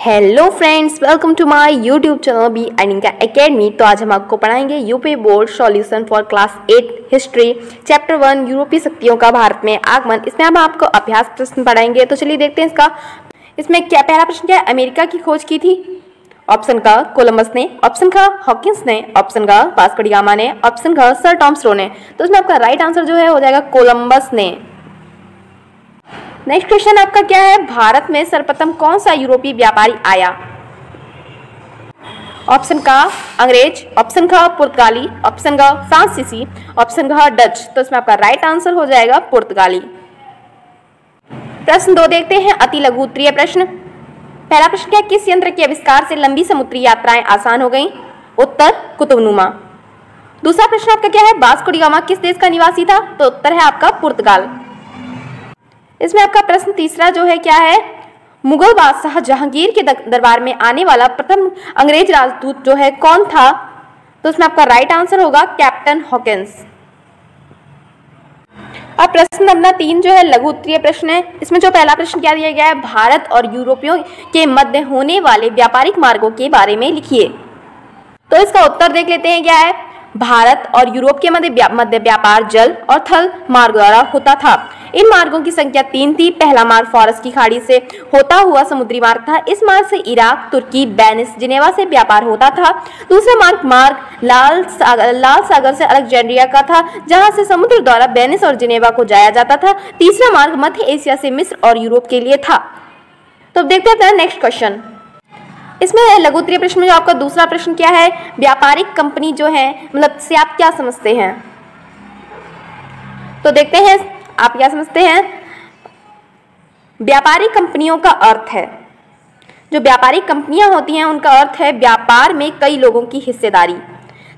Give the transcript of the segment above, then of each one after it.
Hello friends, welcome to my YouTube channel B and academy. तो आज हम आपको पढ़ाएंगे UP board solution for class 8 history chapter 1 यूरोपीय शक्तियों का भारत में आगमन। इसमें हम आपको अभ्यास प्रश्न पढ़ाएंगे। तो चलिए देखते हैं इसमें क्या पहला प्रश्न क्या है। अमेरिका की खोज की थी? ऑप्शन का कोलंबस ने, ऑप्शन का हॉकिंस ने, ऑप्शन का वास्को डी गामा ने, ऑप्शन का सर टॉमस रो ने। तो इसमें आपका राइट आंसर जो है हो जाएगा कोलंबस ने। नेक्स्ट क्वेश्चन आपका क्या है। भारत में सर्वप्रथम कौन सा यूरोपीय व्यापारी आया? ऑप्शन का अंग्रेज, ऑप्शन का पुर्तगाली, ऑप्शन का फ्रांसीसी, ऑप्शन का डच। तो इसमें आपका राइट आंसर हो जाएगा पुर्तगाली। प्रश्न 2 देखते हैं, अति लघु उत्तरीय प्रश्न। पहला प्रश्न क्या, किस यंत्र के आविष्कार से लंबी समुद्री यात्राएं आसान हो गईं? उत्तर कुतुबनुमा। दूसरा प्रश्न आपका क्या है, वास्को डी गामा किस देश का निवासी था? तो उत्तर है आपका पुर्तगाल। इसमें आपका प्रश्न तीसरा जो है क्या है, मुगल बादशाह जहांगीर के दरबार में आने वाला प्रथम अंग्रेज राजदूत जो है कौन था? तो इसमें आपका राइट आंसर होगा कैप्टन हॉकिंस। अब प्रश्न नंबर 3 जो है लघु उत्तरीय प्रश्न है। इसमें जो पहला प्रश्न क्या दिया गया है, भारत और यूरोपियों के मध्य होने वाले व्यापारिक मार्गों के बारे में लिखिए। तो इसका उत्तर देख लेते हैं क्या है। भारत और यूरोप के मध्य व्यापार जल और थल मार्ग द्वारा होता था। इन मार्गों की संख्या 3 थी। पहला मार्ग फारस की खाड़ी से होता हुआ समुद्री मार्ग था। इस मार्ग से इराक, तुर्की, वेनिस, जिनेवा से व्यापार होता था। दूसरा मार्ग लाल सागर से अलेक्जेंड्रिया का था, जहां से समुद्र द्वारा वेनिस और जिनेवा को जाया जाता था। तीसरा मार्ग मध्य एशिया से मिस्र और यूरोप के लिए था। तो देखते हैं नेक्स्ट क्वेश्चन। इसमें लघु उत्तरीय प्रश्न में जो आपका दूसरा प्रश्न क्या है, व्यापारिक कंपनी जो है मतलब से आप क्या समझते हैं? तो देखते हैं आप क्या समझते हैं। व्यापारिक कंपनियों का अर्थ है, जो व्यापारिक कंपनियां होती हैं उनका अर्थ है व्यापार में कई लोगों की हिस्सेदारी।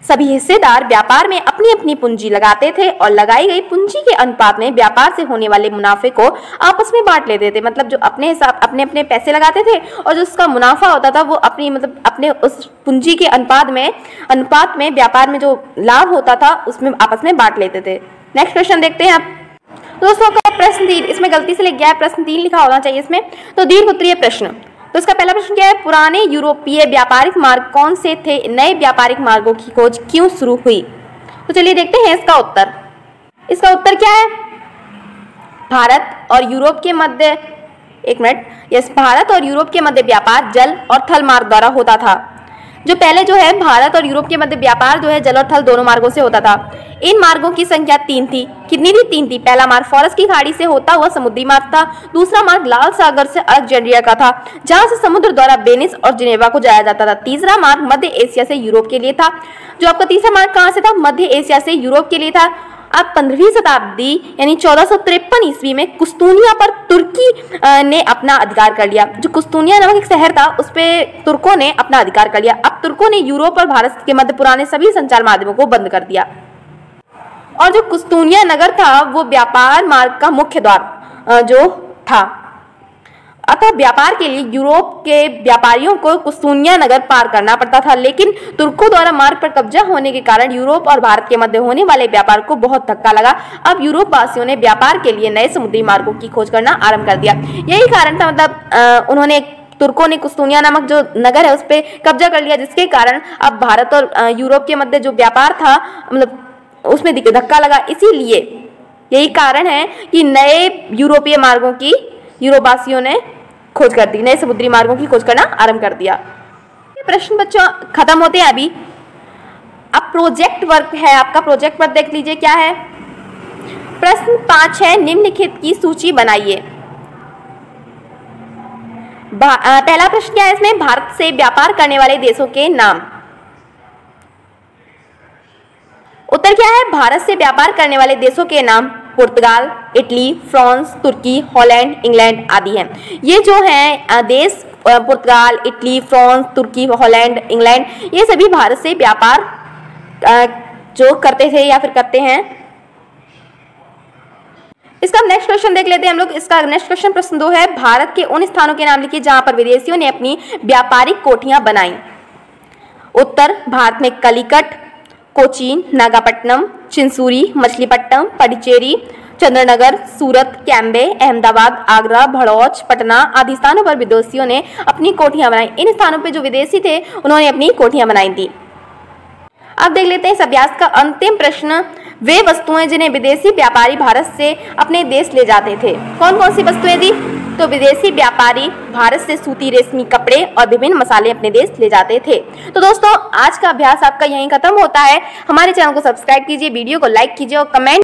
सभी हिस्सेदार व्यापार में अपनी अपनी पूंजी लगाते थे और लगाई गई पूंजी के अनुपात में व्यापार से होने वाले मुनाफे को आपस में बांट लेते थे। मतलब जो अपने अपने पैसे लगाते थे और जो उसका मुनाफा होता था वो अपने उस पूंजी के अनुपात में व्यापार में जो लाभ होता था उसमें आपस में बांट लेते थे। नेक्स्ट क्वेश्चन देखते हैं आप दोस्तों का प्रश्न 3। इसमें गलती से लिख गया है, प्रश्न 3 लिखा होना चाहिए इसमें। तो दीर्घ उत्तरीय प्रश्न। तो इसका पहला प्रश्न क्या है, पुराने यूरोपीय व्यापारिक मार्ग कौन से थे? नए व्यापारिक मार्गों की खोज क्यों शुरू हुई? तो चलिए देखते हैं इसका उत्तर। इसका उत्तर क्या है, भारत और यूरोप के मध्य भारत और यूरोप के मध्य व्यापार जल और थल मार्ग द्वारा होता था। जो पहले जो है भारत और यूरोप के मध्य व्यापार जो है जल और थल दोनों मार्गों से होता था। इन मार्गों की संख्या 3 थी। कितनी थी? 3 थी। पहला मार्ग फारस की खाड़ी से होता हुआ समुद्री मार्ग था। दूसरा मार्ग लाल सागर से अलेक्जेंड्रिया का था, जहां से समुद्र द्वारा वेनिस और जिनेवा को जाया जाता था। तीसरा मार्ग मध्य एशिया से यूरोप के लिए था। जो आपका तीसरा मार्ग कहां से था? मध्य एशिया से यूरोप के लिए था। अब 15वीं शताब्दी यानी 1453 ईस्वी में कुस्तुनिया पर तुर्की ने अपना अधिकार कर लिया। जो कुस्तुनिया नामक एक शहर था उस पे तुर्कों ने अपना अधिकार कर लिया। अब तुर्कों ने यूरोप और भारत के मध्य पुराने सभी संचार माध्यमों को बंद कर दिया और जो कुस्तुनिया नगर था वो व्यापार मार्ग का मुख्य द्वार जो था। अतः व्यापार के लिए यूरोप के व्यापारियों को कुस्तुनिया नगर पार करना पड़ता था, लेकिन तुर्कों द्वारा मार्ग पर कब्जा होने के कारण यूरोप और भारत के मध्य होने वाले व्यापार को बहुत धक्का लगा। अब यूरोप वासियों ने व्यापार के लिए नए समुद्री मार्गों की खोज करना आरंभ कर दिया। यही कारण था, मतलब तुर्कों ने कुस्तुनिया नामक जो नगर है उस पर कब्जा कर लिया, जिसके कारण अब भारत और यूरोप के मध्य जो व्यापार था मतलब उसमें धक्का लगा। इसीलिए यही कारण है कि नए यूरोपीय मार्गों की यूरोपवासियों ने खोज कर दी, नए समुद्री मार्गों की खोज करना आरंभ कर दिया। प्रश्न बच्चों खत्म होते हैं अभी। अब प्रोजेक्ट वर्क है आपका, प्रोजेक्ट वर्क देख लीजिए क्या है। प्रश्न 5 है, निम्नलिखित की सूची बनाइए। पहला प्रश्न क्या है इसमें, भारत से व्यापार करने वाले देशों के नाम। उत्तर क्या है, भारत से व्यापार करने वाले देशों के नाम पुर्तगाल, इटली, फ्रांस, तुर्की, हॉलैंड, इंग्लैंड आदि हैं। ये जो हैं देश पुर्तगाल, इटली, फ्रांस, तुर्की, हॉलैंड, इंग्लैंड, ये सभी भारत से व्यापार जो करते थे या फिर करते हैं। इसका नेक्स्ट क्वेश्चन देख लेते हैं हम लोग। इसका नेक्स्ट क्वेश्चन प्रश्न 2 है, भारत के उन स्थानों के नाम लिखिए जहां पर विदेशियों ने अपनी व्यापारिक कोठियां बनाई। उत्तर, भारत में कलिकट, कोचीन, नागापट्टनम, चिंसूरी, मछलीपट्टनम, पडिचेरी, चंद्रनगर, सूरत, कैम्बे, अहमदाबाद, आगरा, भड़ौच, पटना आदि स्थानों पर विदेशियों ने अपनी कोठियां बनाई। इन स्थानों पर जो विदेशी थे उन्होंने अपनी कोठियां बनाई थी। अब देख लेते हैं इस अभ्यास का अंतिम प्रश्न। वे वस्तुएं जिन्हें विदेशी व्यापारी भारत से अपने देश ले जाते थे, कौन कौन सी वस्तुएं थी? तो विदेशी व्यापारी भारत से सूती, रेशमी कपड़े और विभिन्न मसाले अपने देश ले जाते थे। तो दोस्तों, आज का अभ्यास आपका यहीं खत्म होता है। हमारे चैनल को सब्सक्राइब कीजिए, वीडियो को लाइक कीजिए और कमेंट